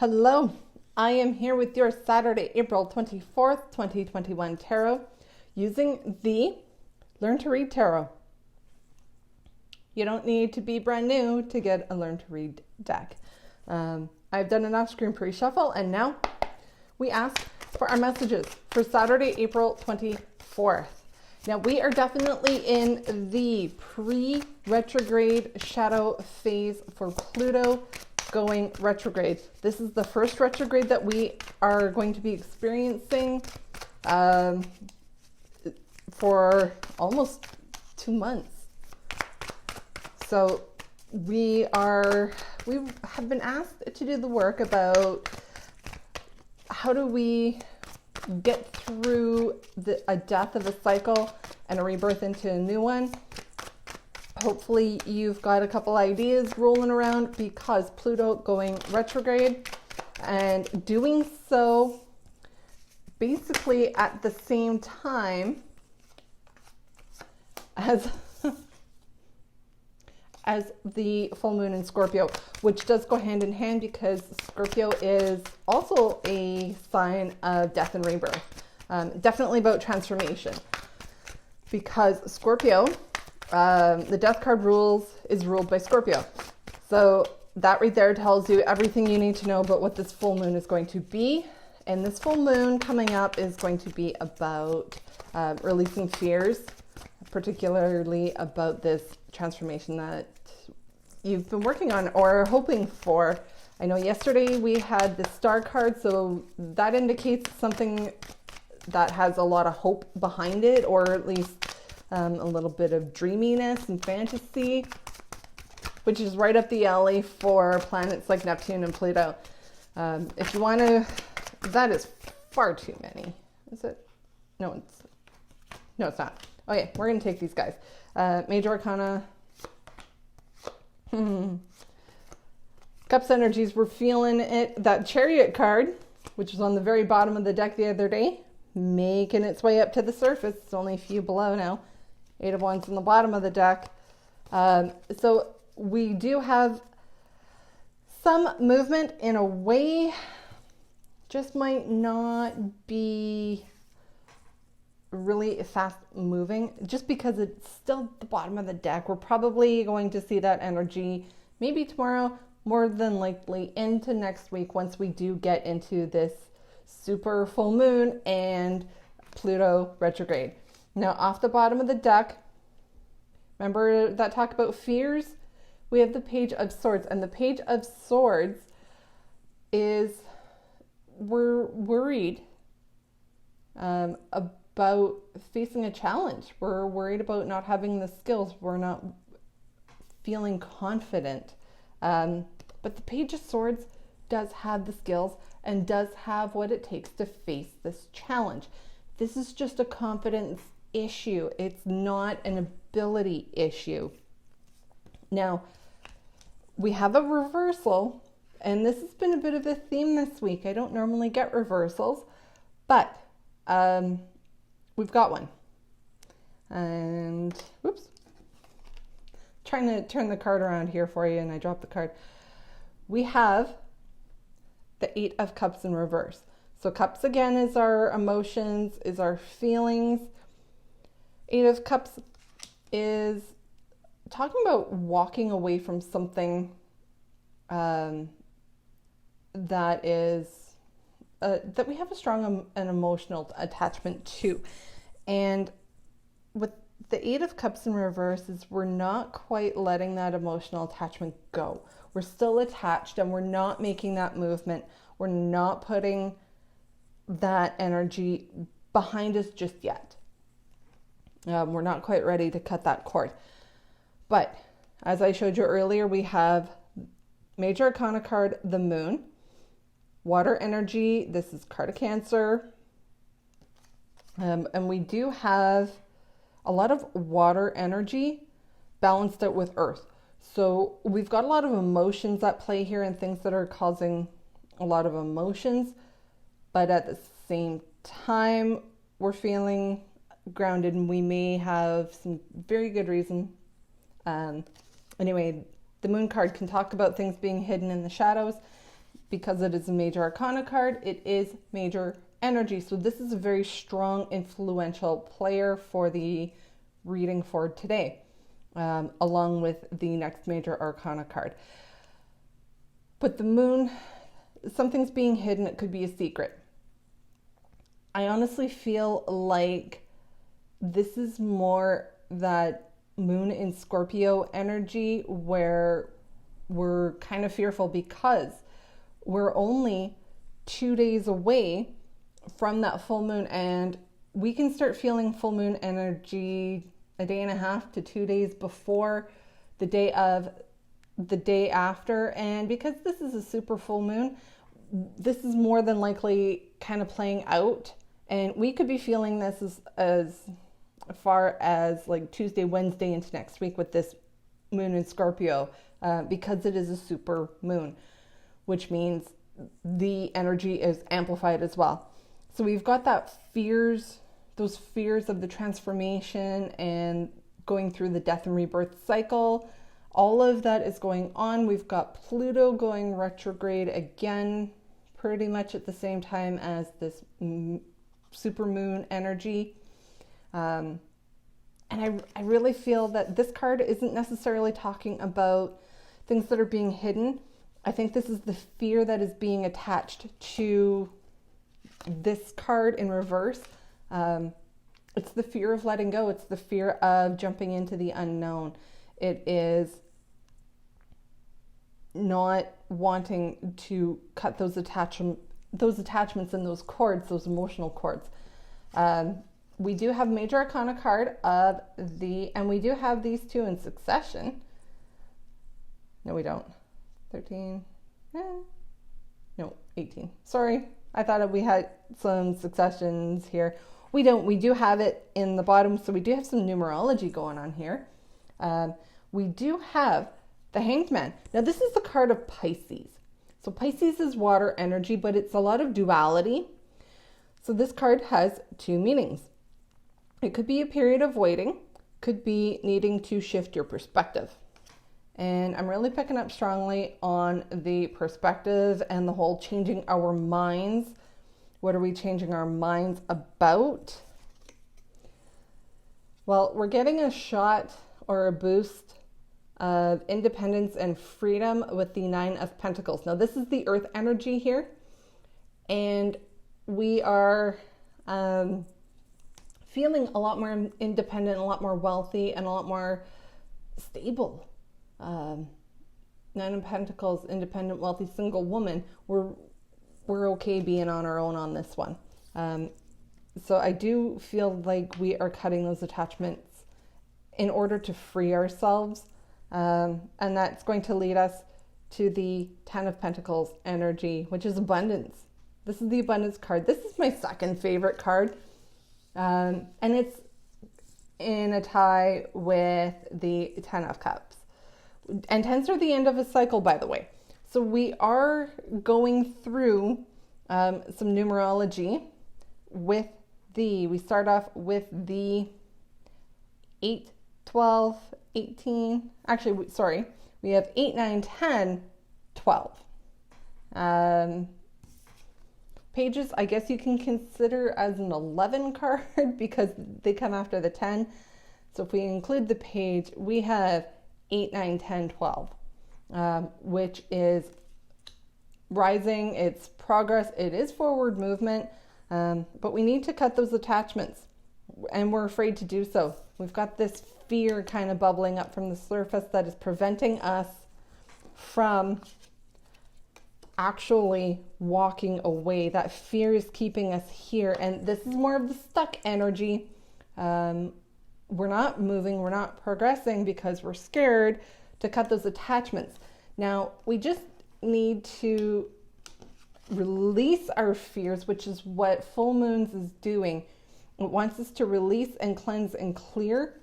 Hello, I am here with your Saturday, April 24th, 2021 tarot using the Learn to Read Tarot. You don't need to be brand new to get a Learn to Read deck. I've done an off-screen pre-shuffle and now we ask for our messages for Saturday, April 24th. Now we are definitely in the pre-retrograde shadow phase for Pluto going retrograde. This is the first retrograde that we are going to be experiencing for almost 2 months. So we have been asked to do the work about how do we get through a death of a cycle and a rebirth into a new one. Hopefully you've got a couple ideas rolling around because Pluto going retrograde and doing so basically at the same time as the full moon in Scorpio, which does go hand in hand because Scorpio is also a sign of death and rebirth. Definitely about transformation because Scorpio, the death card is ruled by Scorpio. So that right there tells you everything you need to know about what this full moon is going to be. And this full moon coming up is going to be about releasing fears, particularly about this transformation that you've been working on or hoping for. I know yesterday we had the star card, so that indicates something that has a lot of hope behind it, or at least a little bit of dreaminess and fantasy, which is right up the alley for planets like Neptune and Pluto. If you want to, that is far too many. Is it? No, it's not. Okay, we're going to take these guys. Major Arcana. Cups energies, we're feeling it. That Chariot card, which was on the very bottom of the deck the other day, making its way up to the surface. It's only a few below now. 8 of Wands on the bottom of the deck. So we do have some movement in a way, just might not be really fast moving just because it's still the bottom of the deck. We're probably going to see that energy maybe tomorrow, more than likely into next week once we do get into this super full moon and Pluto retrograde. Now off the bottom of the deck, remember that talk about fears? We have the Page of Swords, and the Page of Swords is we're worried about facing a challenge. We're worried about not having the skills. We're not feeling confident. But the Page of Swords does have the skills and does have what it takes to face this challenge. This is just a confidence issue. It's not an ability issue. Now, we have a reversal, and this has been a bit of a theme this week. I don't normally get reversals, but we've got one. And, whoops. Trying to turn the card around here for you, and I dropped the card. We have the 8 of Cups in reverse. So Cups again is our emotions, is our feelings. 8 of Cups is talking about walking away from something that is that we have a strong and emotional attachment to. And with the 8 of Cups in reverse is we're not quite letting that emotional attachment go. We're still attached and we're not making that movement. We're not putting that energy behind us just yet. We're not quite ready to cut that cord. But as I showed you earlier, we have Major Arcana card, the Moon. Water energy, this is card of Cancer. And we do have a lot of water energy balanced out with Earth. So we've got a lot of emotions at play here and things that are causing a lot of emotions. But at the same time, we're feeling grounded and we may have some very good reason. Anyway, the Moon card can talk about things being hidden in the shadows. because it is a major arcana card, it is major energy. So this is a very strong, influential player for the reading for today, along with the next major arcana card. But the moon, something's being hidden. It could be a secret. I honestly feel like this is more that moon in Scorpio energy where we're kind of fearful because we're only 2 days away from that full moon, and we can start feeling full moon energy a day and a half to 2 days before the day of the day after. And because this is a super full moon, this is more than likely kind of playing out, and we could be feeling this as far as like Tuesday, Wednesday into next week with this moon in Scorpio, because it is a super moon, which means the energy is amplified as well. So we've got those fears of the transformation and going through the death and rebirth cycle. All of that is going on. We've got Pluto going retrograde again, pretty much at the same time as this super moon energy. And I really feel that this card isn't necessarily talking about things that are being hidden. I think this is the fear that is being attached to this card in reverse. It's the fear of letting go. It's the fear of jumping into the unknown. It is not wanting to cut those attachments and those cords, those emotional cords. We do have major arcana card of and we do have these two in succession. No, we don't. 13, no, 18. Sorry, I thought we had some successions here. We don't. We do have it in the bottom, so we do have some numerology going on here. We do have the Hanged Man. Now, this is the card of Pisces. So Pisces is water energy, but it's a lot of duality. So this card has two meanings. It could be a period of waiting, could be needing to shift your perspective. And I'm really picking up strongly on the perspective and the whole changing our minds. What are we changing our minds about? Well, we're getting a shot or a boost of independence and freedom with the Nine of Pentacles. Now, this is the earth energy here. And we are feeling a lot more independent, a lot more wealthy, and a lot more stable. Nine of Pentacles, independent, wealthy, single woman. We're okay being on our own on this one. So I do feel like we are cutting those attachments in order to free ourselves. And that's going to lead us to the Ten of Pentacles energy, which is abundance. This is the abundance card. This is my second favorite card. And it's in a tie with the Ten of Cups. And tens are the end of a cycle, by the way. So we are going through some numerology with we start off with the 8, 12, 18. Actually, sorry, we have 8, 9, 10, 12. Pages, I guess you can consider as an 11 card because they come after the 10. So if we include the page, we have 8, 9, 10, 12, which is rising, it's progress, it is forward movement, but we need to cut those attachments, and we're afraid to do so. We've got this fear kind of bubbling up from the surface that is preventing us from actually walking away. That fear is keeping us here, and this is more of the stuck energy. We're not moving, we're not progressing because we're scared to cut those attachments. Now, we just need to release our fears, which is what full moons is doing. It wants us to release and cleanse and clear.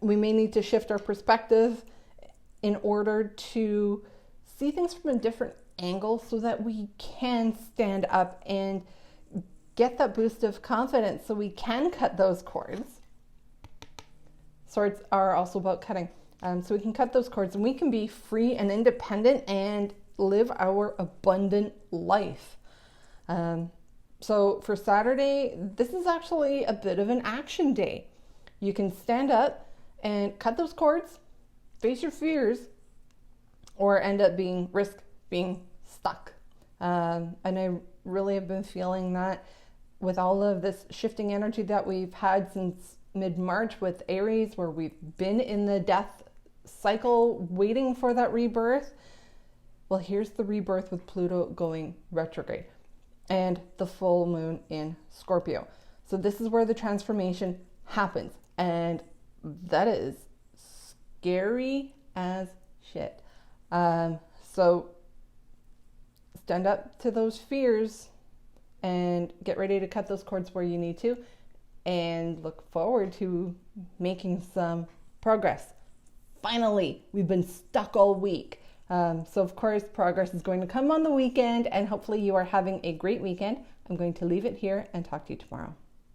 We may need to shift our perspective in order to see things from a different angle so that we can stand up and get that boost of confidence so we can cut those cords. Swords are also about cutting. So we can cut those cords and we can be free and independent and live our abundant life. So for Saturday, this is actually a bit of an action day. You can stand up and cut those cords, face your fears, or end up risk being stuck. And I really have been feeling that with all of this shifting energy that we've had since mid-March with Aries, where we've been in the death cycle waiting for that rebirth. Well, here's the rebirth with Pluto going retrograde and the full moon in Scorpio. So this is where the transformation happens, and that is scary as shit. So stand up to those fears and get ready to cut those cords where you need to, and look forward to making some progress. Finally, we've been stuck all week. So of course, progress is going to come on the weekend, and hopefully you are having a great weekend. I'm going to leave it here and talk to you tomorrow.